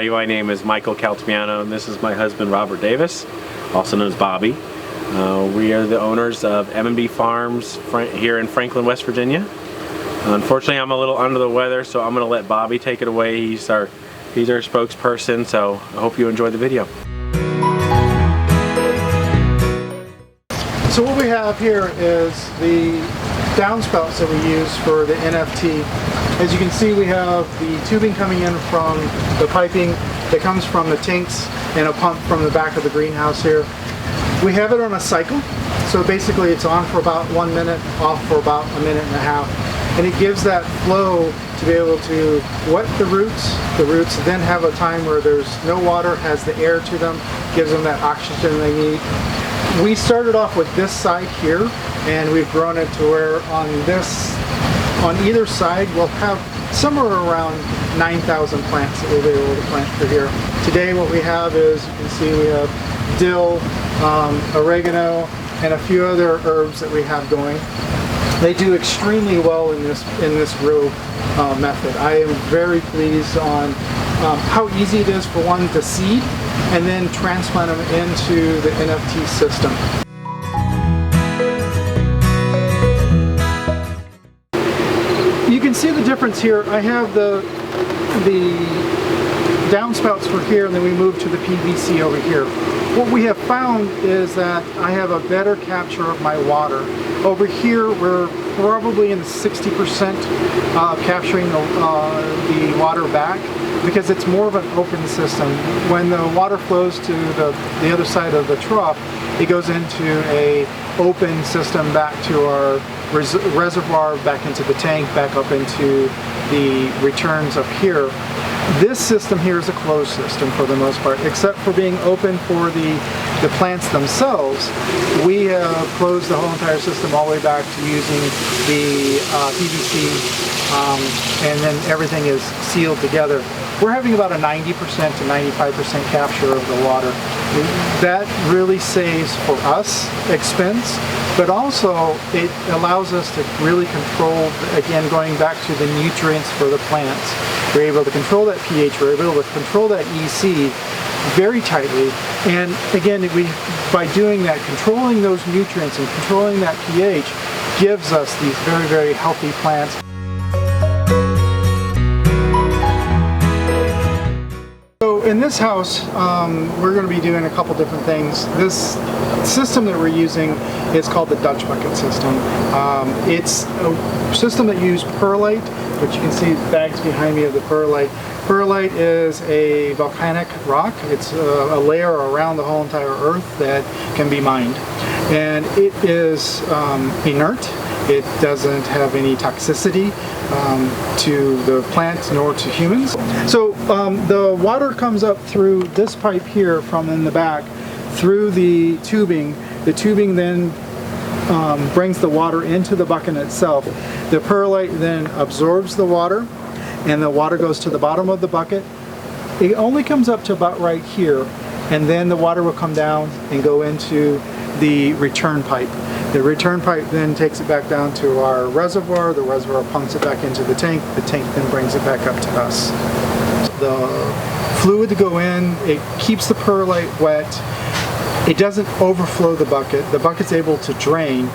Hi, my name is Michael Caltimiano, and this is my husband Robert Davis, also known as Bobby. We are the owners of M&B Farms here in Franklin, West Virginia. Unfortunately, I'm a little under the weather, so I'm going to let Bobby take it away. He's our spokesperson, so I hope you enjoy the video. So what we have here is the downspouts that we use for the NFT. As you can see, we have the tubing coming in from the piping that comes from the tanks and a pump from the back of the greenhouse here. We have it on a cycle, so basically it's on for about 1 minute, off for about 1.5 minutes, and it gives that flow to be able to wet the roots. The roots then have a time where there's no water, has the air to them, gives them that oxygen they need. We started off with this side here, and we've grown it to where on either side we'll have somewhere around 9,000 plants that we'll be able to plant through here. Today what we have is, you can see we have dill, oregano, and a few other herbs that we have going. They do extremely well in this grow method. I am very pleased on how easy it is for one to seed and then transplant them into the NFT system. You can see the difference here. I have the downspouts for here, and then we move to the PVC over here. What we have found is that I have a better capture of my water. Over here, we're probably in the 60% capturing the water back, because it's more of an open system. When the water flows to the other side of the trough, it goes into a open system back to our reservoir, back into the tank, back up into the returns up here. This system here is a closed system for the most part, except for being open for the plants themselves. We have closed the whole entire system all the way back to using the PVC, and then everything is sealed together. We're having about a 90% to 95% capture of the water. That really saves for us expense, but also it allows us to really control, again, going back to the nutrients for the plants. We're able to control that pH, we're able to control that EC very tightly, and again, by doing that, controlling those nutrients and controlling that pH gives us these very, very healthy plants. So in this house, we're going to be doing a couple different things. This system that we're using is called the Dutch bucket system. It's a system that uses perlite, which you can see bags behind me of the perlite. Perlite is a volcanic rock. It's a layer around the whole entire earth that can be mined. And it is inert. It doesn't have any toxicity to the plants nor to humans. So the water comes up through this pipe here from in the back through the tubing. The tubing then brings the water into the bucket itself. The perlite then absorbs the water, and the water goes to the bottom of the bucket. It only comes up to about right here, and then the water will come down and go into the return pipe. The return pipe then takes it back down to our reservoir. The reservoir pumps it back into the tank then brings it back up to us. The fluid to go in, it keeps the perlite wet. It doesn't overflow the bucket. The bucket's able to drain.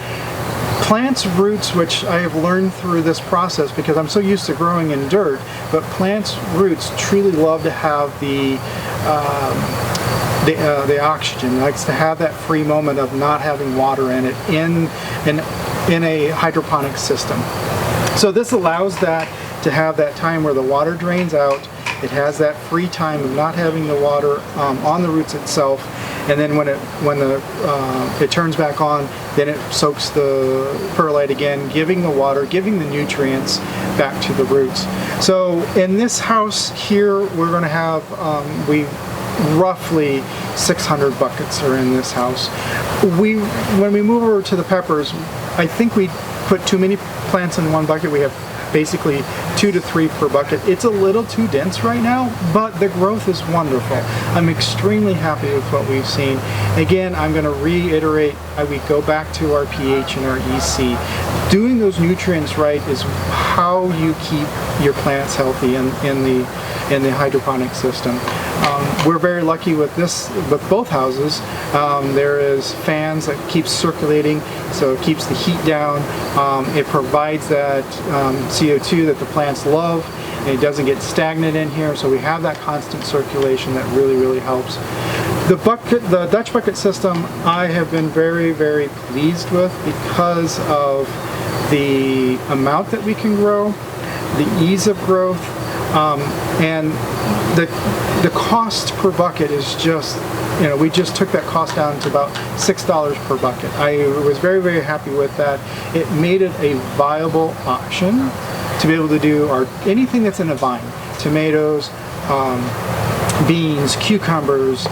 Plants' roots, which I have learned through this process because I'm so used to growing in dirt, but plants' roots truly love to have the oxygen. It likes to have that free moment of not having water in it in a hydroponic system. So this allows that to have that time where the water drains out. It has that free time of not having the water on the roots itself, and then when it turns back on, then it soaks the perlite again, giving the water, giving the nutrients back to the roots. So in this house here, we're going to have roughly 600 buckets are in this house. When we move over to the peppers, I think we put too many plants in one bucket. We have basically 2 to 3 per bucket. It's a little too dense right now, but the growth is wonderful. I'm extremely happy with what we've seen. Again, I'm going to reiterate, we go back to our pH and our EC. doing those nutrients right is how you keep your plants healthy in the hydroponic system. We're very lucky with both houses. There is fans that keep circulating, so it keeps the heat down. It provides that CO2 that the plants love. And it doesn't get stagnant in here, so we have that constant circulation that really helps. The Dutch bucket system I have been very pleased with because of the amount that we can grow, the ease of growth, and the cost per bucket is just, we just took that cost down to about $6 per bucket. I was very happy with that. It made it a viable option to be able to do anything that's in a vine. Tomatoes, beans, cucumbers,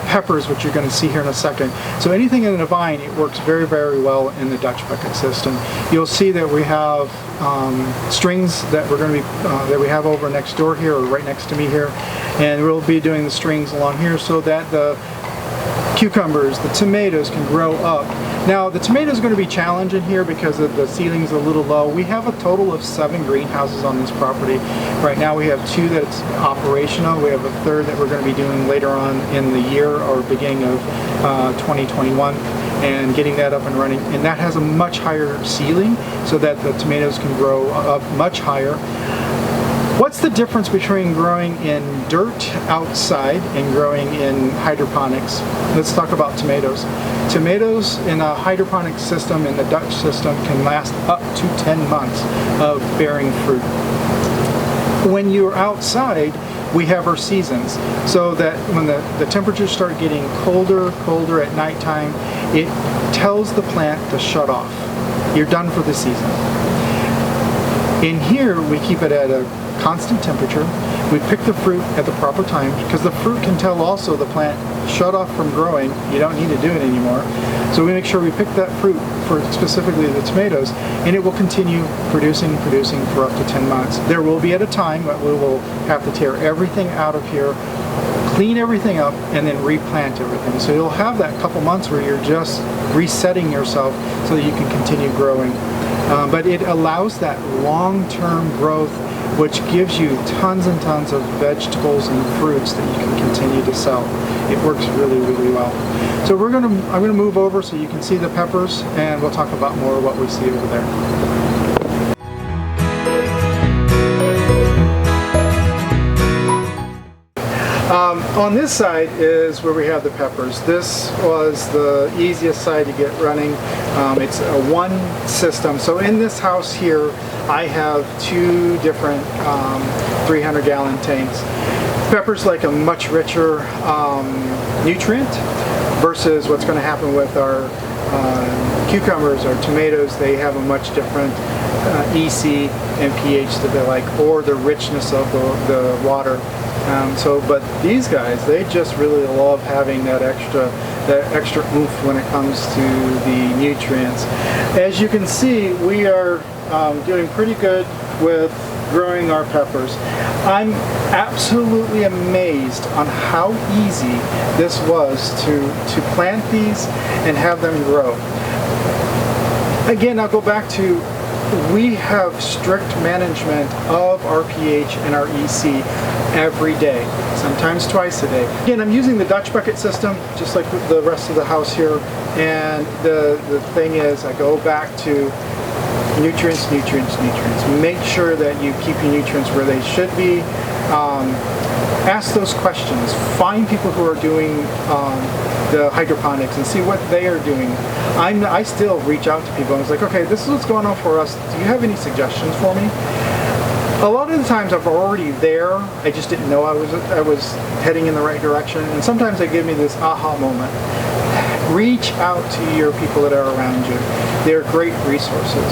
peppers, which you're going to see here in a second. So anything in a vine, it works very well in the Dutch bucket system. You'll see that we have strings that we're going to be that we have over next door here, or right next to me here, and we'll be doing the strings along here so that the cucumbers, the tomatoes can grow up. Now the tomatoes are going to be challenging here because the ceiling's a little low. We have a total of 7 greenhouses on this property. Right now we have 2 that's operational. We have a 3rd that we're going to be doing later on in the year or beginning of 2021, and getting that up and running. And that has a much higher ceiling so that the tomatoes can grow up much higher. What's the difference between growing in dirt outside and growing in hydroponics? Let's talk about tomatoes. Tomatoes in a hydroponic system, in the Dutch system, can last up to 10 months of bearing fruit. When you're outside, we have our seasons, so that when the temperatures start getting colder at nighttime, it tells the plant to shut off. You're done for the season. In here, we keep it at a constant temperature. We pick the fruit at the proper time, because the fruit can tell also the plant, shut off from growing, you don't need to do it anymore. So we make sure we pick that fruit for specifically the tomatoes, and it will continue producing for up to 10 months. There will be at a time that we will have to tear everything out of here, clean everything up, and then replant everything. So you'll have that couple months where you're just resetting yourself so that you can continue growing. But it allows that long-term growth, which gives you tons and tons of vegetables and fruits that you can continue to sell. It works really well. So I'm gonna move over so you can see the peppers, and we'll talk about more of what we see over there. On this side is where we have the peppers. This was the easiest side to get running. It's a one system. So in this house here, I have 2 different 300-gallon tanks. Peppers like a much richer nutrient versus what's going to happen with our cucumbers or tomatoes. They have a much different EC and pH that they like, or the richness of the water. But these guys, they just really love having that extra oomph when it comes to the nutrients. As you can see, we are doing pretty good with growing our peppers. I'm absolutely amazed on how easy this was to plant these and have them grow. Again, I'll go back to, we have strict management of our pH and our EC every day, sometimes twice a day. Again, I'm using the Dutch bucket system, just like the rest of the house here, and the thing is, I go back to nutrients. Make sure that you keep your nutrients where they should be. Ask those questions. Find people who are doing the hydroponics and see what they are doing. I still reach out to people and it's like, okay, this is what's going on for us. Do you have any suggestions for me? A lot of the times I'm already there. I just didn't know I was heading in the right direction. And sometimes they give me this aha moment. Reach out to your people that are around you. They're great resources.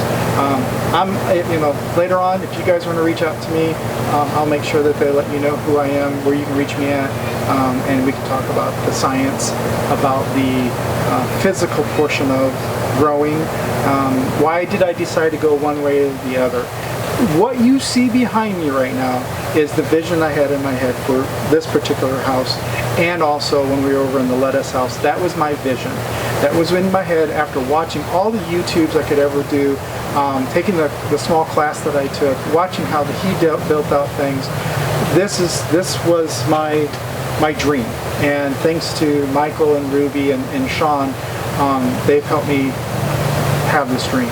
Later on, if you guys want to reach out to me, I'll make sure that they let you know who I am, where you can reach me at, and we can talk about the science, about the physical portion of growing. Why did I decide to go one way or the other? What you see behind me right now is the vision I had in my head for this particular house, and also when we were over in the lettuce house. That was my vision. That was in my head after watching all the YouTubes I could ever do, taking the small class that I took, watching how he built out things, this was my dream. And thanks to Michael and Ruby and Sean, they've helped me have this dream.